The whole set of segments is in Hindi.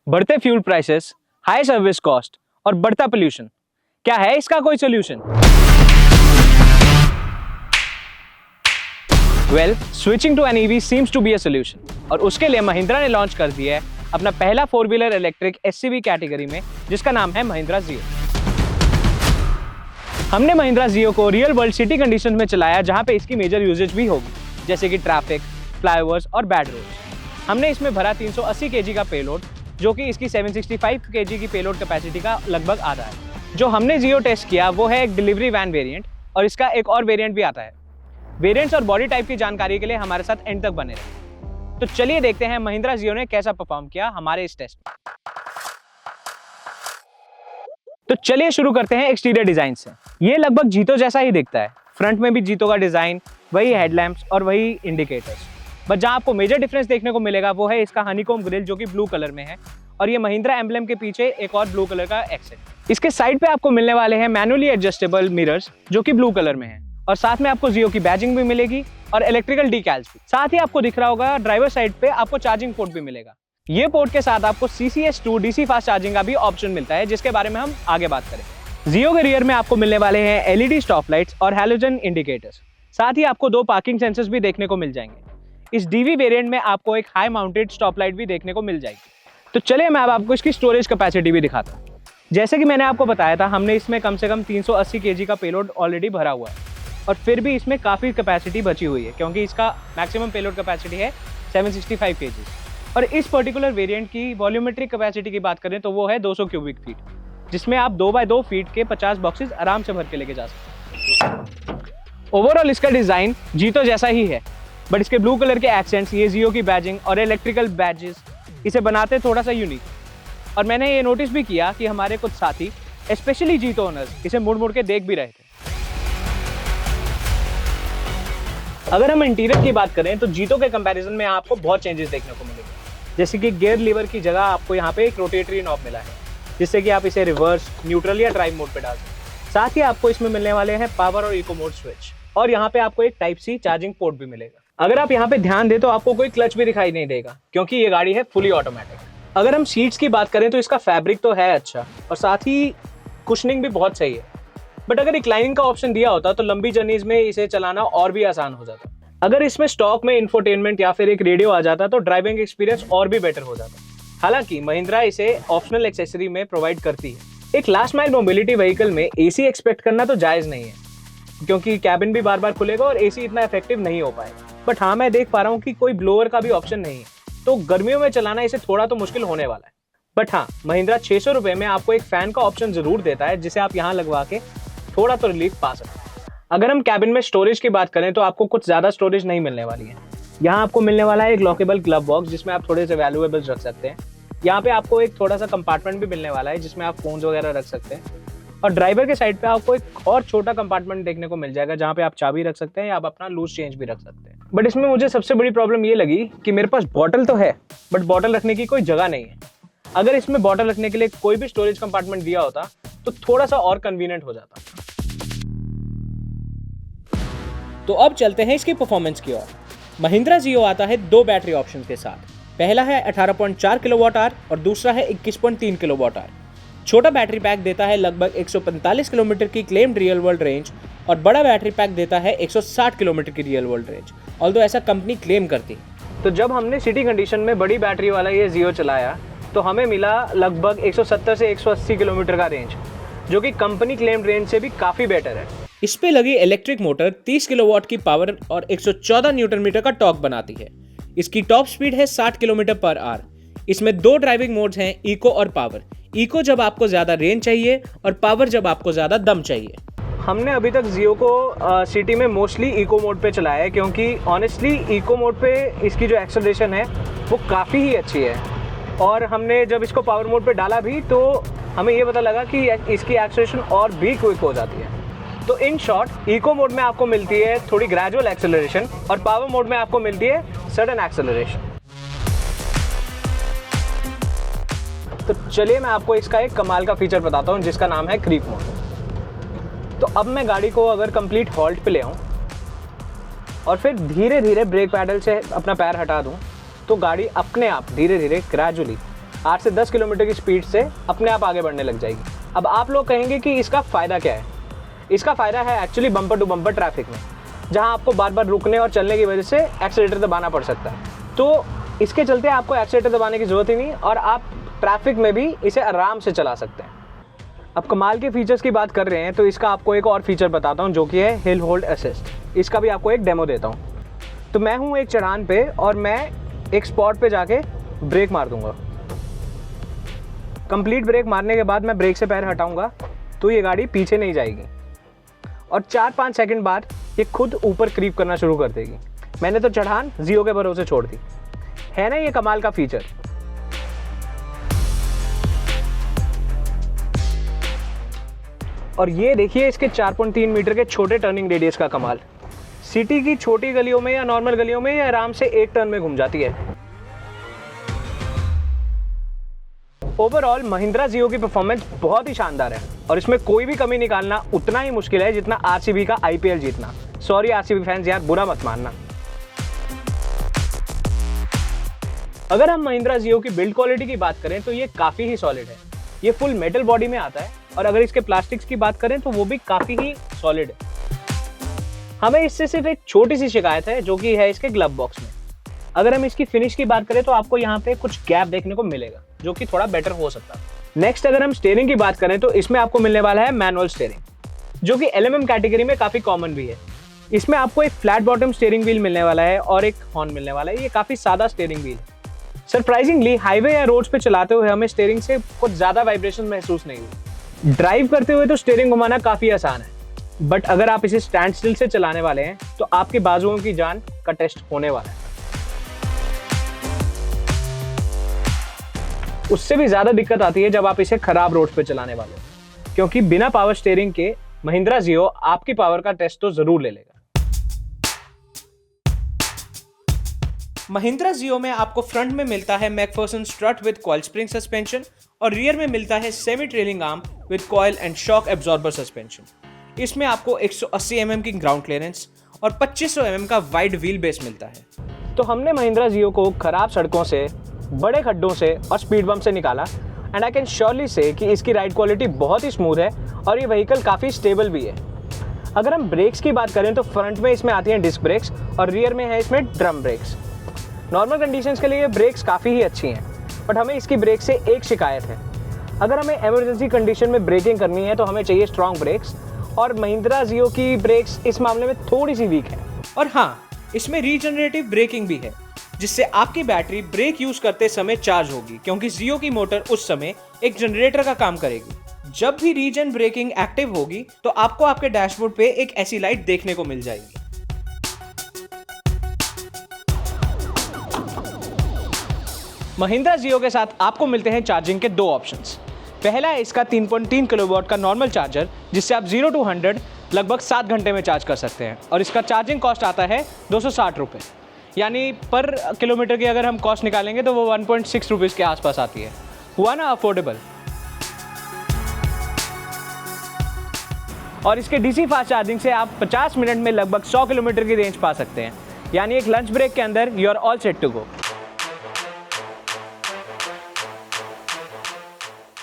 बढ़ते fuel prices, high service cost और बढ़ता पोल्यूशन, क्या है इसका कोई solution? Well, switching to an EV seems to be a solution और उसके लिए महिंद्रा ने लॉन्च कर दिया है अपना पहला 4-व्हीलर इलेक्ट्रिक एससीवी कैटेगरी में, जिसका नाम है महिंद्रा जियो। हमने महिंद्रा जियो को रियल वर्ल्ड सिटी कंडीशंस में चलाया, जहां पे इसकी मेजर यूजेज भी होगी, जैसे कि ट्रैफिक, फ्लाईओवर्स और बैड रोड्स। हमने इसमें भरा 380 kg का पेलोड, जो कि इसकी 765 kg की पेलोड कैपेसिटी का लगभग आधा है। जो हमने जियो टेस्ट किया वो है एक डिलीवरी वैन वेरिएंट, और इसका एक और वेरिएंट भी आता है। वेरिएंट्स और बॉडी टाइप की जानकारी के लिए हमारे साथ एंड तक बने रहें। तो चलिए देखते हैं महिंद्रा जियो ने कैसा परफॉर्म किया हमारे इस टेस्ट में। तो चलिए शुरू करते हैं एक्सटीरियर डिजाइन से। ये लगभग जीतो जैसा ही दिखता है। फ्रंट में भी जीतो का डिजाइन, वही हेडलैम्प्स और वही इंडिकेटर्स। बट जहां आपको मेजर डिफरेंस देखने को मिलेगा वो है इसका हनीकॉम ग्रिल, जो कि ब्लू कलर में है, और ये महिंद्रा एम्ब्लेम के पीछे एक और ब्लू कलर का एक्सेंट। इसके साइड पे आपको मिलने वाले हैं मैनुअली एडजस्टेबल मिरर्स, जो कि ब्लू कलर में है, और साथ में आपको जियो की बैजिंग भी मिलेगी और इलेक्ट्रिकल डीकैल्स भी। साथ ही आपको दिख रहा होगा ड्राइवर साइड पे आपको चार्जिंग पोर्ट भी मिलेगा। ये पोर्ट के साथ आपको CCS2 DC फास्ट चार्जिंग का भी ऑप्शन मिलता है, जिसके बारे में हम आगे बात करें। जियो के रियर में आपको मिलने वाले हैं LED स्टॉप लाइट्स और हैलोजन इंडिकेटर्स। साथ ही आपको 2 पार्किंग सेंसर्स भी देखने को मिल जाएंगे। इस DV वेरिएंट में आपको एक हाई माउंटेड स्टॉप लाइट भी देखने को मिल जाएगी। तो चलिए मैं अब आपको इसकी स्टोरेज कैपेसिटी भी दिखाता हूँ। जैसे कि मैंने आपको बताया था, हमने इसमें कम से कम 380 kg का पेलोड ऑलरेडी भरा हुआ है, और फिर भी इसमें काफ़ी कैपेसिटी बची हुई है, क्योंकि इसका मैक्सिमम पेलोड कैपेसिटी है 765 kg। और इस पर्टिकुलर वेरिएंट की वॉल्यूमेट्रिक कैपेसिटी की बात करें तो वो है 200 क्यूबिक फीट, जिसमें आप 2x2 फीट के 50 बॉक्सेस आराम से भर के लेके जा सकते हैं। ओवरऑल इसका डिज़ाइन जीतो जैसा ही है, बट इसके ब्लू कलर के एक्सेंट्स, ये जियो की बैजिंग और इलेक्ट्रिकल बैजेस इसे बनाते थोड़ा सा यूनिक। और मैंने ये नोटिस भी किया कि हमारे कुछ साथी, स्पेशली जीतो ओनर्स, इसे मुड़ मुड़ के देख भी रहे थे। अगर हम इंटीरियर की बात करें तो जीतो के कंपैरिजन में आपको बहुत चेंजेस देखने को मिलेंगे। जैसे कि गियर लीवर की जगह आपको यहाँ पे एक रोटेटरी नॉब मिला है, जिससे कि आप इसे रिवर्स, न्यूट्रल या ड्राइव मोड पे डाल सकते। साथ ही आपको इसमें मिलने वाले हैं पावर और इको मोड स्विच, और यहाँ पे आपको एक Type-C चार्जिंग पोर्ट भी मिलेगा। अगर आप यहाँ पे ध्यान दें तो आपको कोई क्लच भी दिखाई नहीं देगा, क्योंकि ये गाड़ी है फुली ऑटोमेटिक। अगर हम सीट्स की बात करें तो इसका फैब्रिक तो है अच्छा, और साथ ही कुशनिंग भी बहुत सही है। बट अगर रिक्लाइनिंग का ऑप्शन दिया होता तो लंबी जर्नीज में इसे चलाना और भी आसान हो जाता। अगर इसमें स्टॉक में इंफोटेनमेंट या फिर एक रेडियो आ जाता तो ड्राइविंग एक्सपीरियंस और भी बेटर हो जाता। हालांकि महिंद्रा इसे ऑप्शनल एक्सेसरी में प्रोवाइड करती है। एक लास्ट माइल मोबिलिटी व्हीकल में AC एक्सपेक्ट करना तो जायज़ नहीं है, क्योंकि कैबिन भी बार बार खुलेगा और AC इतना इफेक्टिव नहीं हो पाएगा। बट हाँ, मैं देख पा रहा हूँ कि कोई ब्लोअर का भी ऑप्शन नहीं है, तो गर्मियों में चलाना इसे थोड़ा तो मुश्किल होने वाला है। बट हाँ, महिंद्रा 600 रुपये में आपको एक फ़ैन का ऑप्शन ज़रूर देता है, जिसे आप यहाँ लगवा के थोड़ा तो रिलीफ पा सकते हैं। अगर हम कैबिन में स्टोरेज की बात करें तो आपको कुछ ज़्यादा स्टोरेज नहीं मिलने वाली है। यहाँ आपको मिलने वाला है एक लॉकेबल ग्लव बॉक्स, जिसमें आप थोड़े से वैल्यूएबल्स रख सकते हैं। यहाँ पे आपको एक थोड़ा सा कंपार्टमेंट भी मिलने वाला है, जिसमें आप फोन्स वगैरह रख सकते हैं। और ड्राइवर के साइड पे आपको एक और छोटा कंपार्टमेंट देखने को मिल जाएगा, जहाँ पे आप चाबी रख सकते हैं या आप अपना लूज चेंज भी रख सकते हैं। बट इसमें मुझे सबसे बड़ी प्रॉब्लम ये लगी कि मेरे पास बॉटल तो है, बट बॉटल रखने की कोई जगह नहीं है। अगर इसमें बॉटल रखने के लिए कोई भी स्टोरेज कंपार्टमेंट दिया होता तो थोड़ा सा और कन्वीनियंट हो जाता। तो अब चलते हैं इसकी परफॉर्मेंस की ओर। महिंद्रा जियो आता है 2 बैटरी ऑप्शन के साथ। पहला है 18.4 किलोवाट आवर और दूसरा है 21.3 किलोवाट आवर। छोटा बैटरी पैक देता है लगभग 145 किलोमीटर की क्लेम्ड रियल वर्ल्ड रेंज, और बड़ा बैटरी पैक देता है 160 किलोमीटर की रियल वर्ल्ड रेंज, ऑल्दो ऐसा कंपनी क्लेम करती है। तो जब हमने सिटी कंडीशन में बड़ी बैटरी वाला ये जियो चलाया तो हमें मिला लगभग 170 से 180 किलोमीटर का रेंज, जो कि कंपनी क्लेम्ड रेंज से भी काफ़ी बेटर है। इस पे लगी इलेक्ट्रिक मोटर 30 किलोवाट की पावर और 114 न्यूटन मीटर का टॉर्क बनाती है। इसकी टॉप स्पीड है 60 किलोमीटर पर आवर। इसमें 2 ड्राइविंग मोड्स हैं, इको और पावर। इको जब आपको ज़्यादा रेंज चाहिए और पावर जब आपको ज़्यादा दम चाहिए। हमने अभी तक जियो को सिटी में मोस्टली इको मोड पे चलाया है, क्योंकि ऑनेस्टली इको मोड पे इसकी जो एक्सेलरेशन है वो काफ़ी ही अच्छी है। और हमने जब इसको पावर मोड पे डाला भी तो हमें ये पता लगा कि इसकी एक्सेलरेशन और भी क्विक हो जाती है। तो इन शॉर्ट, इको मोड में आपको मिलती है थोड़ी ग्रेजुअल एक्सेलरेशन और पावर मोड में आपको मिलती है सडन एक्सेलरेशन। तो चलिए मैं आपको इसका एक कमाल का फीचर बताता हूँ, जिसका नाम है क्रीप मोड। तो अब मैं गाड़ी को अगर कंप्लीट हॉल्ट पे ले आऊँ और फिर धीरे धीरे ब्रेक पैडल से अपना पैर हटा दूँ, तो गाड़ी अपने आप धीरे धीरे ग्रेजुअली 8 से 10 किलोमीटर की स्पीड से अपने आप आगे बढ़ने लग जाएगी। अब आप लोग कहेंगे कि इसका फ़ायदा क्या है? इसका फ़ायदा है actually bumper to bumper traffic में, जहां आपको बार बार रुकने और चलने की वजह से एक्सीलेटर दबाना पड़ सकता है। तो इसके चलते आपको एक्सीलेटर दबाने की ज़रूरत ही नहीं और आप ट्रैफिक में भी इसे आराम से चला सकते हैं। अब कमाल के फीचर्स की बात कर रहे हैं तो इसका आपको एक और फीचर बताता हूं, जो कि है हिल होल्ड असिस्ट। इसका भी आपको एक डेमो देता हूं। तो मैं हूं एक चढ़ान पे और मैं एक स्पॉट पे जाके ब्रेक मार दूंगा। कंप्लीट ब्रेक मारने के बाद मैं ब्रेक से पैर हटाऊंगा तो ये गाड़ी पीछे नहीं जाएगी और 4-5 सेकंड बाद ये खुद ऊपर क्रीप करना शुरू कर देगी। मैंने तो चढ़ान जियो के भरोसे छोड़ दी। है ना ये कमाल का फीचर? और ये देखिए इसके 4.3 मीटर के छोटे टर्निंग रेडियस का कमाल। सिटी की छोटी गलियों में या नॉर्मल गलियों में ये आराम से एक टर्न में घूम जाती है। ओवरऑल महिंद्रा जियो की परफॉर्मेंस बहुत ही शानदार है और इसमें कोई भी कमी निकालना उतना ही मुश्किल है जितना आरसीबी का आईपीएल जीतना। सॉरी आरसीबी फैंस यार, बुरा मत मानना। अगर हम महिंद्रा जियो की बिल्ड क्वालिटी की बात करें तो ये काफी ही सॉलिड है। ये फुल मेटल बॉडी में आता है और अगर इसके प्लास्टिक्स की बात करें तो वो भी काफी ही सॉलिड है। हमें इससे सिर्फ एक छोटी सी शिकायत है जो कि है इसके ग्लव बॉक्स में। अगर हम इसकी फिनिश की बात करें तो आपको यहाँ पे कुछ गैप देखने को मिलेगा जो कि थोड़ा बेटर हो सकता है। नेक्स्ट अगर हम स्टीयरिंग की बात करें तो इसमें आपको मिलने वाला है मैनुअल स्टीयरिंग, जो कि एलएमएम कैटेगरी में काफी कॉमन भी है। इसमें आपको एक फ्लैट बॉटम स्टीयरिंग व्हील मिलने वाला है और एक हॉर्न मिलने वाला है। ये काफी सादा स्टीयरिंग व्हील है। सरप्राइजिंगली हाईवे या रोड्स पे चलाते हुए हमें स्टीयरिंग से कुछ ज्यादा वाइब्रेशन महसूस नहीं हुई। ड्राइव करते हुए तो स्टीयरिंग घुमाना काफी आसान है, बट अगर आप इसे स्टैंड स्टिल से चलाने वाले हैं तो आपके बाजुओं की जान का टेस्ट होने वाला है। उससे भी ज्यादा दिक्कत आती है जब आप इसे खराब रोड पे चलाने वाले हो, क्योंकि बिना पावर स्टीयरिंग के महिंद्रा जियो आपकी पावर का टेस्ट तो जरूर ले लेगा। महिंद्रा जियो में आपको फ्रंट में मिलता है Macpherson strut with coil spring suspension और रियर में मिलता है semi trailing arm with coil and shock absorber suspension. इसमें आपको 180 mm की ग्राउंड क्लियरेंस और 2500 mm का वाइड व्हील बेस मिलता है। तो हमने महिंद्रा जियो को खराब सड़कों से, बड़े खड्डों से और स्पीड बम्प से निकाला एंड आई कैन श्योरली से कि इसकी राइड क्वालिटी बहुत ही स्मूथ है और ये व्हीकल काफ़ी स्टेबल भी है। अगर हम ब्रेक्स की बात करें तो फ्रंट में इसमें आती हैं डिस्क ब्रेक्स और रियर में है इसमें ड्रम ब्रेक्स। नॉर्मल कंडीशंस के लिए ब्रेक्स काफ़ी ही अच्छी हैं, बट हमें इसकी ब्रेक से एक शिकायत है। अगर हमें इमरजेंसी कंडीशन में ब्रेकिंग करनी है तो हमें चाहिए स्ट्रॉन्ग ब्रेक्स और महिंद्रा जियो की ब्रेक्स इस मामले में थोड़ी सी वीक है। और हाँ, इसमें रीजनरेटिव ब्रेकिंग भी है, जिससे आपकी बैटरी ब्रेक यूज करते समय चार्ज होगी, क्योंकि जियो की मोटर उस समय एक जनरेटर का काम करेगी। जब भी रीजन ब्रेकिंग एक्टिव होगी तो आपको आपके डैशबोर्ड पे एक ऐसी लाइट देखने को मिल जाएगी। महिंद्रा जियो के साथ आपको मिलते हैं चार्जिंग के 2 ऑप्शंस। पहला है इसका 3.3 किलोवाट का नॉर्मल चार्जर, जिससे आप 0 to 100 लगभग 7 घंटे में चार्ज कर सकते हैं और इसका चार्जिंग कॉस्ट आता है 260 रुपये, यानी पर किलोमीटर की अगर हम कॉस्ट निकालेंगे तो वो 1.6 रुपीज़ के आसपास आती है। हुआ ना अफोर्डेबल। और इसके डीसी फास्ट चार्जिंग से आप 50 मिनट में लगभग 100 किलोमीटर की रेंज पा सकते हैं, यानी एक लंच ब्रेक के अंदर you are all set to go.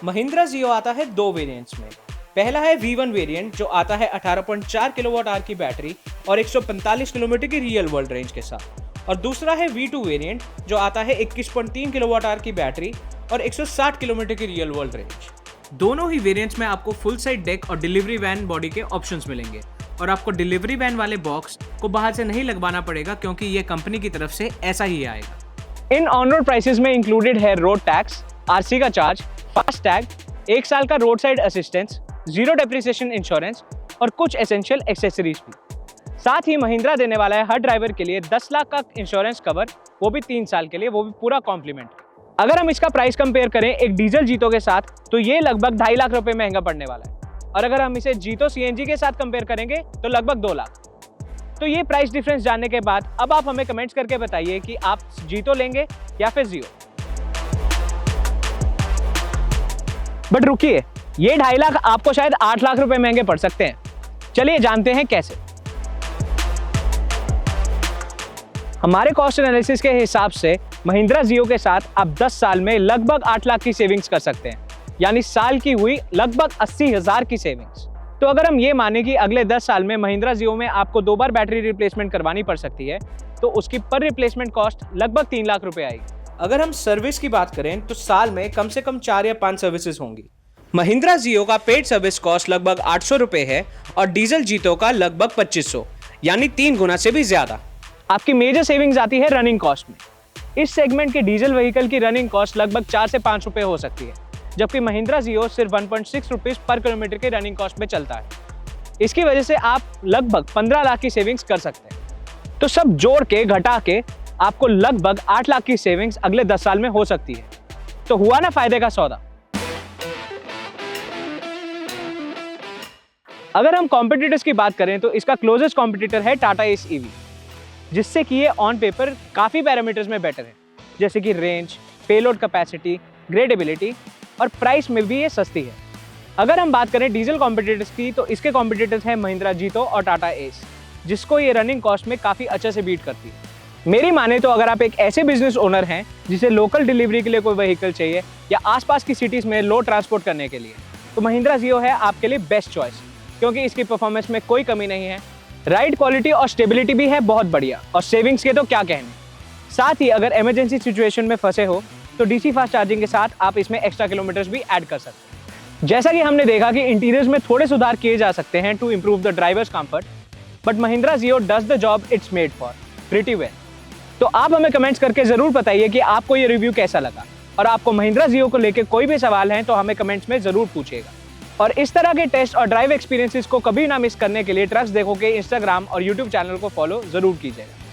Mahindra जियो आता है 2 वेरिएंट्स में। पहला है V1 वेरिएंट, जो आता है 18.4 किलोवाट आवर की बैटरी और 145 किलोमीटर की रियल वर्ल्ड रेंज के साथ, और दूसरा है V2 वेरिएंट, जो आता है 21.3 किलोवाट आवर की बैटरी और 160 किलोमीटर की रियल वर्ल्ड रेंज। दोनों ही वेरिएंट्स में आपको फुल साइड डेक और डिलीवरी वैन बॉडी के ऑप्शंस मिलेंगे और आपको डिलीवरी वैन वाले बॉक्स को बाहर से नहीं लगवाना पड़ेगा, क्योंकि ये कंपनी की तरफ से ऐसा ही आएगा। इन ऑन रोड प्राइसेस में इंक्लूडेड है रोड टैक्स, आरसी का चार्ज, फास्ट टैग, 1 साल का road side assistance, 0 depreciation insurance और कुछ एसेंशियल एक्सेसरीज भी। साथ ही महिंद्रा देने वाला है हर ड्राइवर के लिए 10 लाख का इंश्योरेंस कवर, वो भी 3 साल के लिए, वो भी पूरा कॉम्प्लीमेंट। अगर हम इसका प्राइस कंपेयर करें एक डीजल जीतो के साथ तो ये लगभग 2.5 लाख रुपए महंगा पड़ने वाला है, और अगर हम इसे जीतो सीएनजी के साथ कंपेयर करेंगे तो लगभग 2 लाख। तो ये प्राइस डिफरेंस जानने के बाद अब आप हमें कमेंट्स करके बताइए कि आप जीतो लेंगे या फिर जियो। बट रुकिए, ये 2.5 लाख आपको शायद 8 लाख रुपए महंगे पड़ सकते हैं। चलिए जानते हैं कैसे। हमारे कॉस्ट एनालिसिस के हिसाब से महिंद्रा जियो के साथ आप 10 साल में लगभग 8 लाख की सेविंग्स कर सकते हैं, यानी साल की हुई लगभग 80,000 की सेविंग्स। तो अगर हम ये माने कि अगले 10 साल में महिंद्रा जियो में आपको 2 बार बैटरी रिप्लेसमेंट करवानी पड़ सकती है, तो उसकी पर रिप्लेसमेंट कॉस्ट लगभग 3 लाख रुपए आएगी। अगर हम सर्विस की बात करें तो साल में कम से कम 4 या 5 सर्विसेज होंगी। महिंद्रा जियो का पेड सर्विस कॉस्ट लगभग 800 रुपए है और डीजल जीतो का लगभग 2500, यानी 3 गुना से भी ज्यादा। आपकी मेजर सेविंग्स आती है रनिंग कॉस्ट में। इस सेगमेंट के डीजल व्हीकल की रनिंग कॉस्ट लगभग 4 से 5 रुपए हो सकती है, जबकि महिंद्रा जियो सिर्फ 1.6 रुपीज पर किलोमीटर के रनिंग कॉस्ट में चलता है। इसकी वजह से आप लगभग 15 लाख की सेविंग्स कर सकते हैं। तो सब जोड़ के घटा के आपको लगभग 8 लाख की सेविंग्स अगले 10 साल में हो सकती है। तो हुआ ना फायदे का सौदा। अगर हम कॉम्पिटिटर्स की बात करें तो इसका क्लोजेस्ट कॉम्पिटिटर है टाटा एस ईवी, जिससे कि ये ऑन पेपर काफ़ी पैरामीटर्स में बेटर है, जैसे कि रेंज, पेलोड कैपेसिटी, ग्रेडेबिलिटी और प्राइस में भी ये सस्ती है। अगर हम बात करें डीजल कॉम्पिटिटर्स की तो इसके कॉम्पिटिटर्स हैं महिंद्रा जीतो और टाटा एस, जिसको ये रनिंग कॉस्ट में काफ़ी अच्छे से बीट करती है। मेरी माने तो अगर आप एक ऐसे बिजनेस ओनर हैं जिसे लोकल डिलीवरी के लिए कोई व्हीकल चाहिए या आसपास की सिटीज़ में लोड ट्रांसपोर्ट करने के लिए, तो महिंद्रा जियो है आपके लिए बेस्ट चॉइस, क्योंकि इसकी परफॉर्मेंस में कोई कमी नहीं है, राइड क्वालिटी और स्टेबिलिटी भी है बहुत बढ़िया, और सेविंग्स के तो क्या कहने। साथ ही अगर इमरजेंसी सिचुएशन में फंसे हो तो डीसी फास्ट चार्जिंग के साथ आप इसमें एक्स्ट्रा किलोमीटर्स भी ऐड कर सकते हैं। जैसा कि हमने देखा कि इंटीरियर्स में थोड़े सुधार किए जा सकते हैं to improve the drivers comfort, but Mahindra Zeo does the job it's made for pretty well. तो आप हमें कमेंट्स करके ज़रूर बताइए कि आपको ये रिव्यू कैसा लगा, और आपको महिंद्रा जियो को लेकर कोई भी सवाल है तो हमें कमेंट्स में ज़रूर पूछिएगा। और इस तरह के टेस्ट और ड्राइव एक्सपीरियंसेस को कभी ना मिस करने के लिए ट्रक्स देखो के इंस्टाग्राम और यूट्यूब चैनल को फॉलो ज़रूर कीजिएगा।